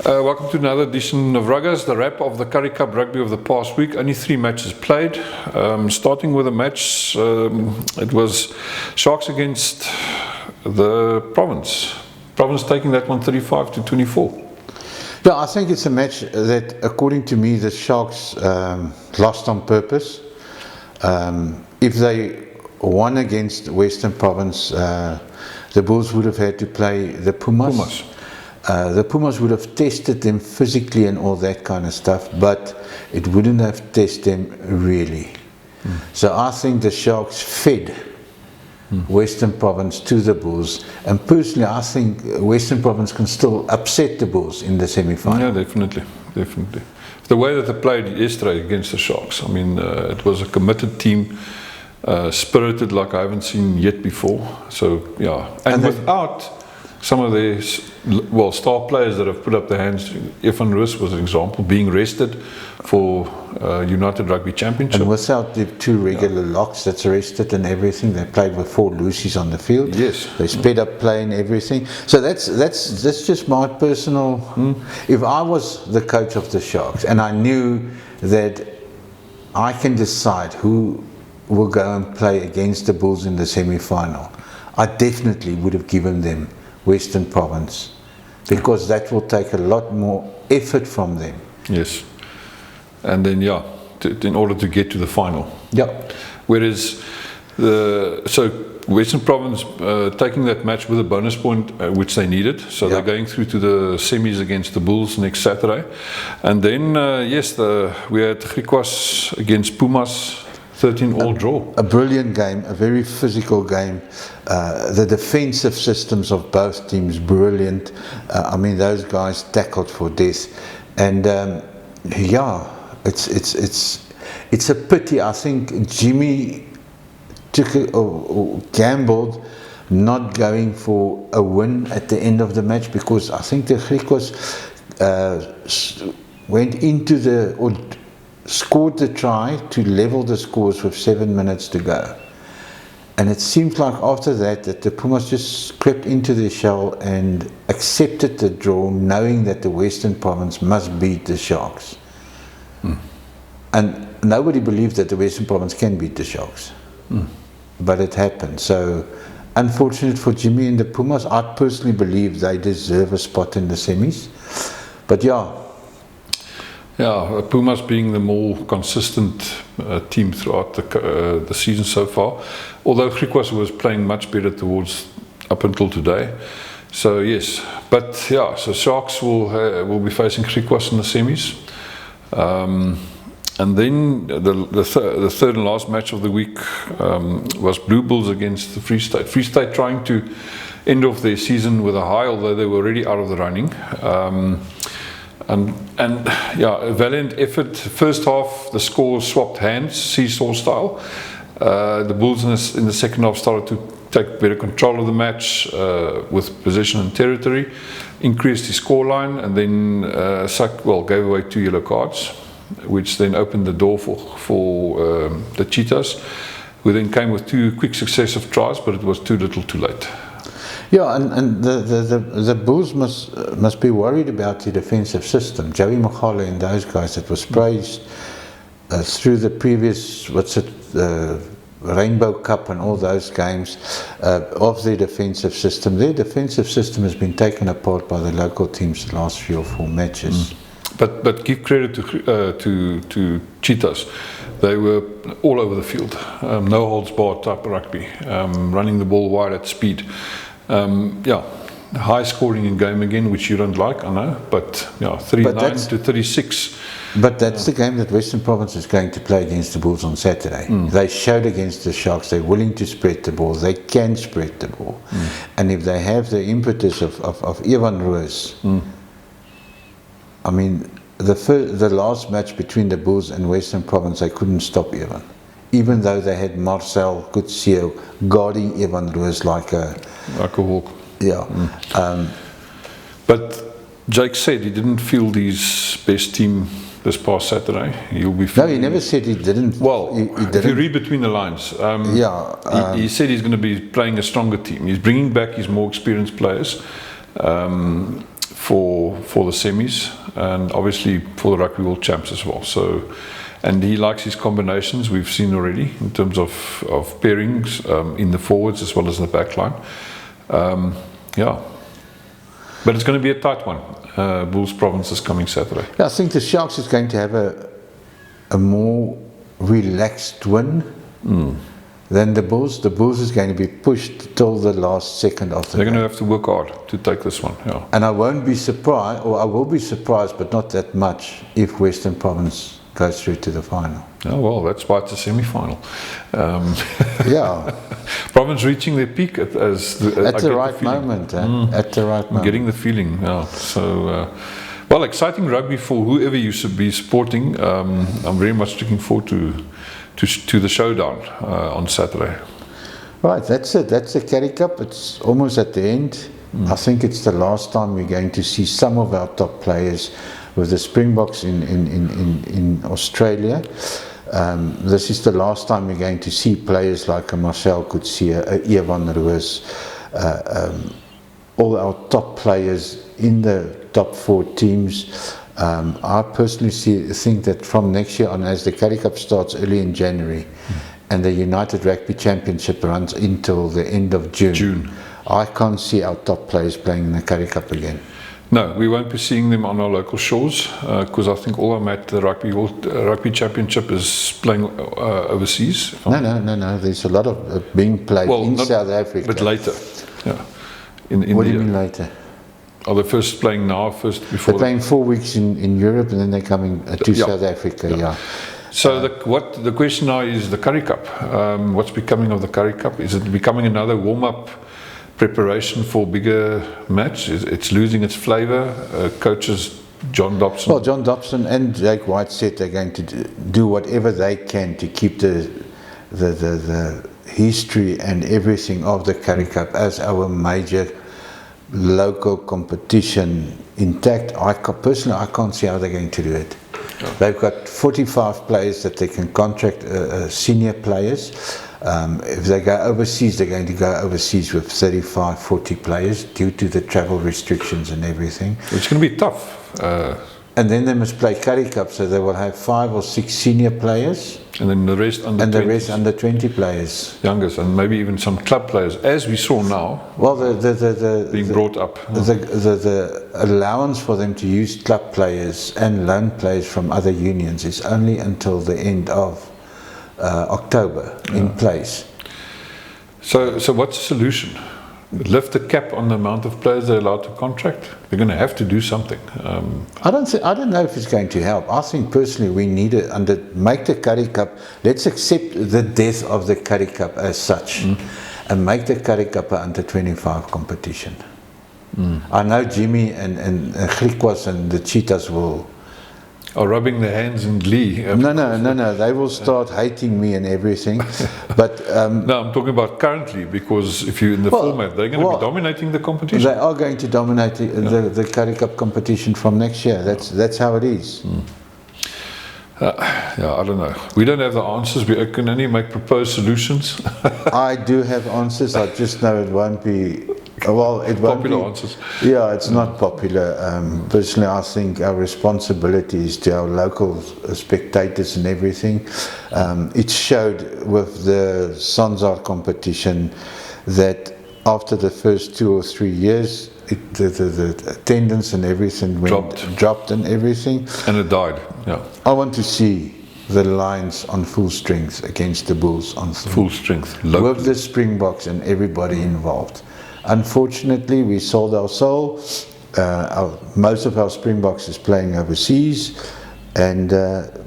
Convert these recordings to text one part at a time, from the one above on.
Welcome to another edition of Ruggers, the wrap of the Currie Cup rugby of the past week. Only 3 matches played. Starting with a match, it was Sharks against the Province. Province taking that one 35-24. Yeah, I think it's a match that, according to me, the Sharks lost on purpose. If they won against Western Province, the Bulls would have had to play the Pumas. The Pumas would have tested them physically and all that kind of stuff, but it wouldn't have tested them really. So I think the Sharks fed Western Province to the Bulls, and personally I think Western Province can still upset the Bulls in the semi-final. Yeah, definitely. The way that they played yesterday against the Sharks, I mean, it was a committed team, spirited like I haven't seen yet before. So yeah, and without some of their star players that have put up their hands. Evan Roos was an example, being rested for United Rugby Championship. And without the 2 regular locks that's rested and everything, they played with 4 Lucies on the field. Yes. They sped up playing everything. So that's just my personal. If I was the coach of the Sharks and I knew that I can decide who will go and play against the Bulls in the semi-final, I definitely would have given them Western Province, because that will take a lot more effort from them. Yes, and then in order to get to the final. Yeah. Whereas Western Province taking that match with a bonus point, which they needed, so they're going through to the semis against the Bulls next Saturday, and then we had Griquas against Pumas. 13 all draw. A brilliant game, a very physical game. The defensive systems of both teams, brilliant. I mean, those guys tackled for death, and it's a pity. I think Jimmy gambled not going for a win at the end of the match, because I think the Griquas went into scored the try to level the scores with 7 minutes to go, and it seems like after that the Pumas just crept into their shell and accepted the draw, knowing that the Western Province must beat the Sharks. And nobody believed that the Western Province can beat the Sharks, but it happened. So unfortunate for Jimmy and the Pumas. I personally believe they deserve a spot in the semis, but Pumas being the more consistent team throughout the season so far, although Griquas was playing much better up until today. So yes, but so Sharks will be facing Griquas in the semis, and then the third and last match of the week was Blue Bulls against the Free State. Free State trying to end off their season with a high, although they were already out of the running. A valiant effort. First half, the score swapped hands, seesaw style. The Bulls in the second half started to take better control of the match with possession and territory, increased his scoreline, and then gave away 2 yellow cards, which then opened the door for the Cheetahs, who then came with 2 quick successive tries, but it was too little too late. Yeah, and the Bulls must be worried about the defensive system. Joey Magale and those guys that was praised through the previous Rainbow Cup and all those games of their defensive system. Their defensive system has been taken apart by the local teams the last 3 or 4 matches. But give credit to Cheetahs. They were all over the field, no holds barred type of rugby, running the ball wide at speed. High scoring in game again, which you don't like, I know, but 39-36. But that's the game that Western Province is going to play against the Bulls on Saturday. They showed against the Sharks they're willing to spread the ball. They can spread the ball, and if they have the impetus of Evan Roos, I mean, the last match between the Bulls and Western Province, they couldn't stop Evan, even though they had Marcel Coetzee guarding Evan Roos like a hawk. Yeah. But Jake said he didn't field his best team this past Saturday. No, he never said he didn't. Well, he didn't. If you read between the lines, he said he's going to be playing a stronger team. He's bringing back his more experienced players. for the semis, and obviously for the Rugby World Champs as well. So, and he likes his combinations. We've seen already in terms of pairings in the forwards as well as the back line. Yeah, but it's going to be a tight one. Bulls Province is coming Saturday. Yeah, I think the Sharks is going to have a more relaxed win than the Bulls. The Bulls is going to be pushed till the last second of the They're game. going to have to work hard to take this one. Yeah. And I won't be surprised, or I will be surprised, but not that much, if Western Province goes through to the final. Oh well, that's why it's a semi-final. Yeah, Province reaching their peak at the right moment. At the right moment. Getting the feeling. Yeah. So, well, exciting rugby for whoever you should be supporting. I'm very much looking forward to the showdown on Saturday. Right, that's it. That's the Currie Cup. It's almost at the end. I think it's the last time we're going to see some of our top players with the Springboks in Australia. This is the last time we're going to see players like a Marcel Coetzee, a Evan Roos, all our top players in the top 4 teams. I personally think that from next year on, as the Currie Cup starts early in January and the United Rugby Championship runs until the end of June, I can't see our top players playing in the Currie Cup again. No, we won't be seeing them on our local shores because I think all I'm at the Rugby Championship is playing overseas. No. There's a lot of being played in South Africa. But later, yeah. What do you mean later? Are they first playing now? Before they're playing 4 weeks in Europe, and then they're coming to South Africa. Yeah. So the question now is the Currie Cup. What's becoming of the Currie Cup? Is it becoming another warm-up preparation for bigger match? It's losing its flavour. Coaches John Dobson. Well, John Dobson and Jake White said they're going to do whatever they can to keep the history and everything of the Currie Cup as our major local competition intact. Personally, I can't see how they're going to do it. Yeah. They've got 45 players that they can contract, senior players. If they go overseas, they're going to go overseas with 35, 40 players due to the travel restrictions and everything. It's going to be tough. And then they must play Currie Cup, so they will have 5 or 6 senior players. And then the rest under 20. And the rest under 20 players. Youngest, and maybe even some club players, as we saw now. Well, being brought up. The allowance for them to use club players and loan players from other unions is only until the end of October in place. So what's the solution? Lift the cap on the amount of players they're allowed to contract? They're going to have to do something. I don't know if it's going to help. I think personally we need to make the Currie Cup. Let's accept the death of the Currie Cup as such, and make the Currie Cup an under 25 competition. I know Jimmy and Griquas and the Cheetahs are rubbing their hands in glee. No. They will start hating me and everything. But no, I'm talking about currently, because if you're in the format, they're going to be dominating the competition. They are going to dominate the Currie Cup competition from next year. That's how it is. I don't know. We don't have the answers. We can only make proposed solutions. I do have answers. I just know it won't be. Well, it won't popular answers. Yeah, it's not popular. Personally, I think our responsibility is to our local spectators and everything. It showed with the Sanzar competition that after the first 2 or 3 years, the attendance and everything dropped and everything. And it died. Yeah. I want to see the Lions on full strength against the Bulls on full strength, with the Springboks and everybody involved. Unfortunately, we sold our soul. Most of our Springboks is playing overseas, and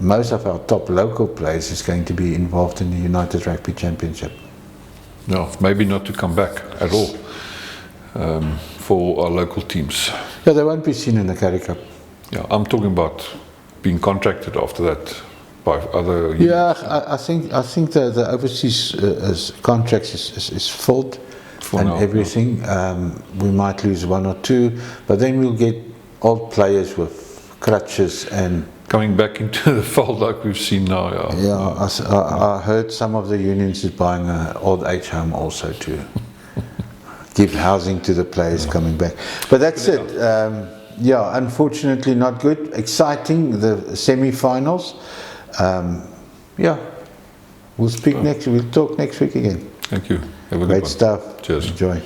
most of our top local players is going to be involved in the United Rugby Championship. No, maybe not to come back at all for our local teams. Yeah, they won't be seen in the Currie Cup. Yeah, I'm talking about being contracted after that by other unions. Yeah, I think the overseas contracts is filled. And now, everything. We might lose 1 or 2, but then we'll get old players with crutches and coming back into the fold like we've seen now. I heard some of the unions is buying an old age home also to give housing to the players coming back. But that's it. yeah, unfortunately not good. Exciting, the semi-finals. Yeah, we'll talk next week again. Thank you. Have a good Great one. stuff. Cheers. Enjoy.